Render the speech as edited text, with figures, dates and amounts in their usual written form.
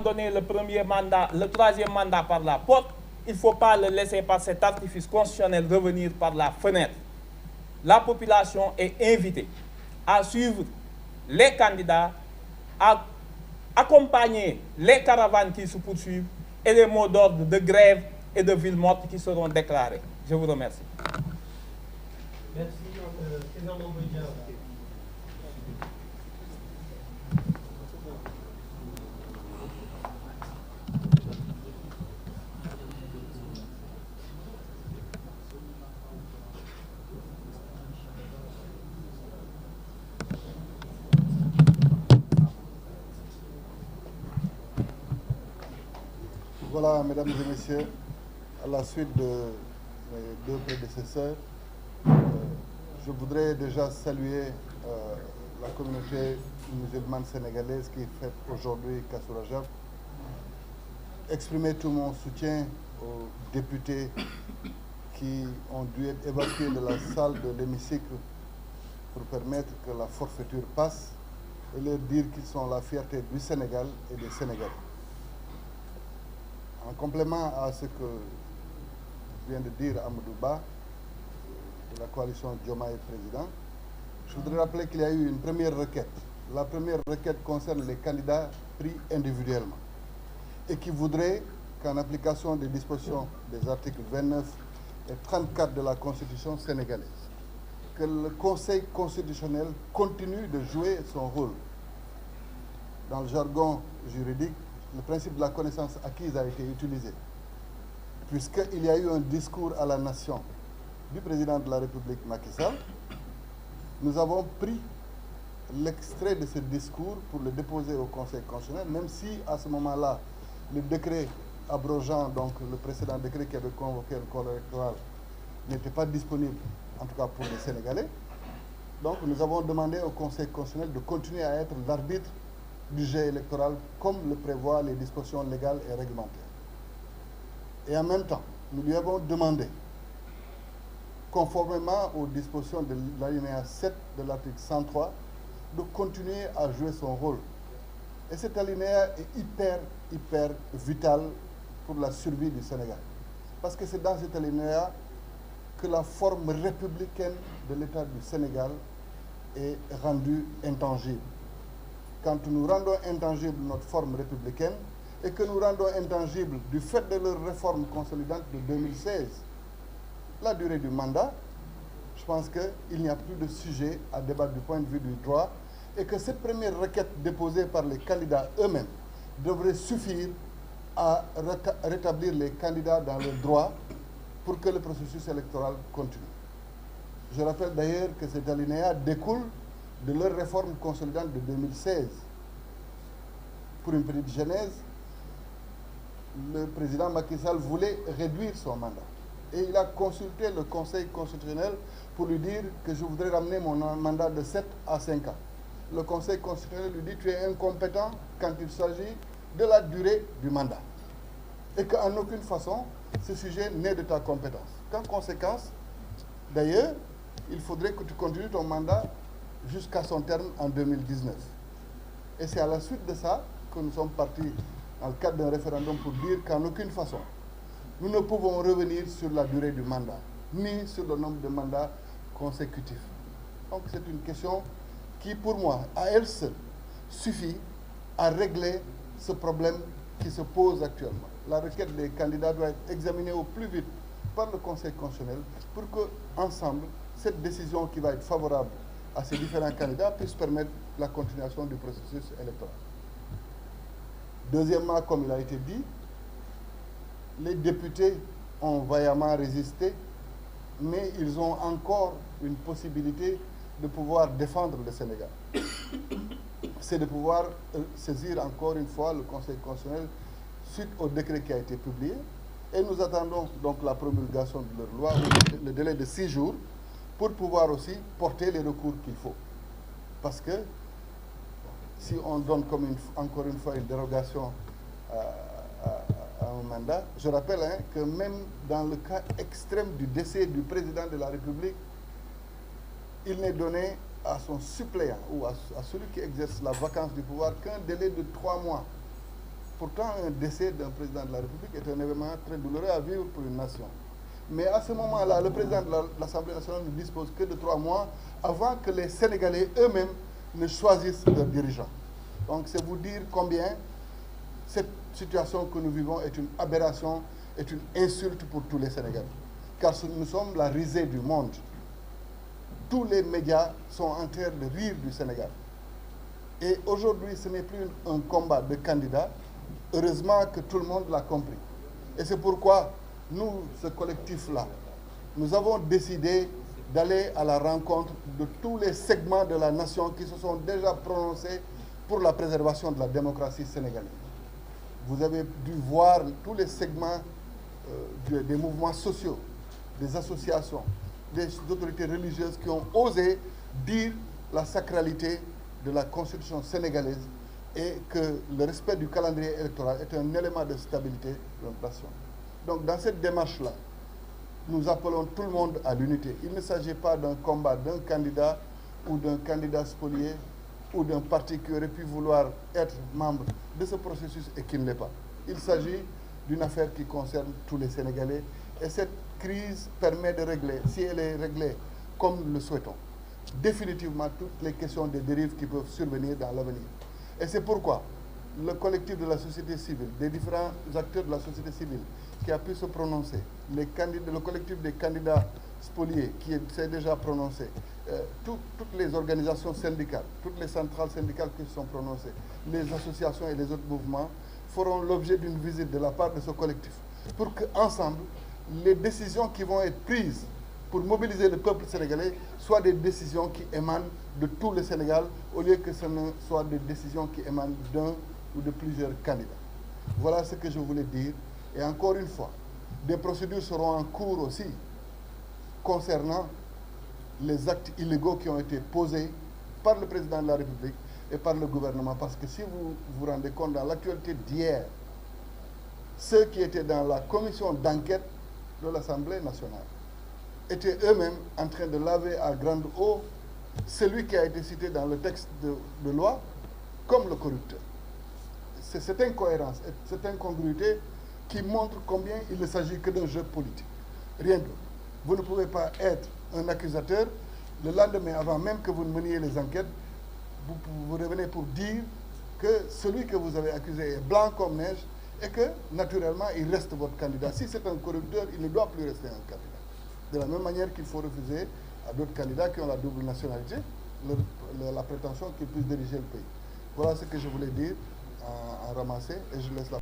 donné le premier mandat, le troisième mandat par la porte, il ne faut pas le laisser par cet artifice constitutionnel revenir par la fenêtre. La population est invitée à suivre les candidats, à accompagner les caravanes qui se poursuivent et les mots d'ordre de grève et de ville morte qui seront déclarés. Je vous remercie. Merci. Voilà, mesdames et messieurs, à la suite de mes deux prédécesseurs, je voudrais déjà saluer la communauté musulmane sénégalaise qui fête aujourd'hui Kazu Rajab, exprimer tout mon soutien aux députés qui ont dû être évacués de la salle de l'hémicycle pour permettre que la forfaiture passe et leur dire qu'ils sont la fierté du Sénégal et des Sénégalais. En complément à ce que vient de dire Amadou Ba, de la coalition Diomaye Président, je voudrais rappeler qu'il y a eu une première requête. La première requête concerne les candidats pris individuellement et qui voudrait qu'en application des dispositions des articles 29 et 34 de la Constitution sénégalaise, que le Conseil constitutionnel continue de jouer son rôle. Dans le jargon juridique, le principe de la connaissance acquise a été utilisé, puisqu'il y a eu un discours à la nation du président de la République Macky Sall. Nous avons pris l'extrait de ce discours pour le déposer au Conseil constitutionnel, même si à ce moment-là, le décret abrogeant, donc le précédent décret qui avait convoqué le corps électoral, n'était pas disponible, en tout cas pour les Sénégalais. Donc nous avons demandé au Conseil constitutionnel de continuer à être l'arbitre du jeu électoral comme le prévoient les dispositions légales et réglementaires. Et en même temps, nous lui avons demandé, conformément aux dispositions de l'alinéa 7 de l'article 103, de continuer à jouer son rôle. Et cet alinéa est hyper vital pour la survie du Sénégal. Parce que c'est dans cet alinéa que la forme républicaine de l'État du Sénégal est rendue intangible. Quand nous rendons intangible notre forme républicaine et que nous rendons intangible du fait de leur réforme consolidante de 2016, la durée du mandat, je pense qu'il n'y a plus de sujet à débattre du point de vue du droit et que cette première requête déposée par les candidats eux-mêmes devrait suffire à rétablir les candidats dans leurs droits pour que le processus électoral continue. Je rappelle d'ailleurs que cet alinéa découle de leur réforme consolidante de 2016. Pour une petite genèse, le président Macky Sall voulait réduire son mandat. Et il a consulté le Conseil constitutionnel pour lui dire que je voudrais ramener mon mandat de 7 à 5 ans. Le Conseil constitutionnel lui dit tu es incompétent quand il s'agit de la durée du mandat. Et qu'en aucune façon, ce sujet n'est de ta compétence. Qu'en conséquence, d'ailleurs, il faudrait que tu continues ton mandat jusqu'à son terme en 2019. Et c'est à la suite de ça que nous sommes partis dans le cadre d'un référendum pour dire qu'en aucune façon, nous ne pouvons revenir sur la durée du mandat, ni sur le nombre de mandats consécutifs. Donc c'est une question qui, pour moi, à elle seule, suffit à régler ce problème qui se pose actuellement. La requête des candidats doit être examinée au plus vite par le Conseil constitutionnel pour que, ensemble, cette décision qui va être favorable à ces différents candidats puisse permettre la continuation du processus électoral. Deuxièmement, comme il a été dit, les députés ont vaillamment résisté, mais ils ont encore une possibilité de pouvoir défendre le Sénégal. C'est de pouvoir saisir encore une fois le Conseil constitutionnel suite au décret qui a été publié. Et nous attendons donc la promulgation de leur loi, le délai de 6 jours, pour pouvoir aussi porter les recours qu'il faut. Parce que si on donne encore une fois une dérogation à un mandat, je rappelle que même dans le cas extrême du décès du président de la République, il n'est donné à son suppléant ou à celui qui exerce la vacance du pouvoir qu'un délai de 3 mois Pourtant, un décès d'un président de la République est un événement très douloureux à vivre pour une nation. Mais à ce moment-là, le président de l'Assemblée nationale ne dispose que de 3 mois avant que les Sénégalais eux-mêmes ne choisissent leurs dirigeants. Donc c'est vous dire combien cette situation que nous vivons est une aberration, est une insulte pour tous les Sénégalais. Car nous sommes la risée du monde. Tous les médias sont en train de rire du Sénégal. Et aujourd'hui, ce n'est plus un combat de candidats. Heureusement que tout le monde l'a compris. Et c'est pourquoi nous, ce collectif-là, nous avons décidé d'aller à la rencontre de tous les segments de la nation qui se sont déjà prononcés pour la préservation de la démocratie sénégalaise. Vous avez dû voir tous les segments des mouvements sociaux, des associations, des autorités religieuses qui ont osé dire la sacralité de la Constitution sénégalaise et que le respect du calendrier électoral est un élément de stabilité de notre nation. Donc dans cette démarche-là, nous appelons tout le monde à l'unité. Il ne s'agit pas d'un combat d'un candidat ou d'un candidat spolié ou d'un parti qui aurait pu vouloir être membre de ce processus et qui ne l'est pas. Il s'agit d'une affaire qui concerne tous les Sénégalais et cette crise permet de régler, si elle est réglée comme nous le souhaitons, définitivement toutes les questions des dérives qui peuvent survenir dans l'avenir. Et c'est pourquoi le collectif de la société civile, des différents acteurs de la société civile qui a pu se prononcer, le collectif des candidats spoliés qui s'est déjà prononcé, toutes les organisations syndicales, toutes les centrales syndicales qui se sont prononcées, les associations et les autres mouvements feront l'objet d'une visite de la part de ce collectif pour qu'ensemble, les décisions qui vont être prises pour mobiliser le peuple sénégalais soient des décisions qui émanent de tout le Sénégal au lieu que ce ne soit des décisions qui émanent d'un ou de plusieurs candidats. Voilà ce que je voulais dire. Et encore une fois, des procédures seront en cours aussi concernant les actes illégaux qui ont été posés par le président de la République et par le gouvernement. Parce que si vous vous rendez compte, dans l'actualité d'hier, ceux qui étaient dans la commission d'enquête de l'Assemblée nationale étaient eux-mêmes en train de laver à grande eau celui qui a été cité dans le texte de loi comme le corrupteur. C'est cette incohérence, cette incongruité qui montre combien il ne s'agit que d'un jeu politique. Rien d'autre. Vous ne pouvez pas être un accusateur, le lendemain, avant même que vous ne meniez les enquêtes, vous revenez pour dire que celui que vous avez accusé est blanc comme neige et que, naturellement, il reste votre candidat. Si c'est un corrupteur, il ne doit plus rester un candidat. De la même manière qu'il faut refuser à d'autres candidats qui ont la double nationalité la prétention qu'ils puissent diriger le pays. Voilà ce que je voulais dire en ramasser et je laisse la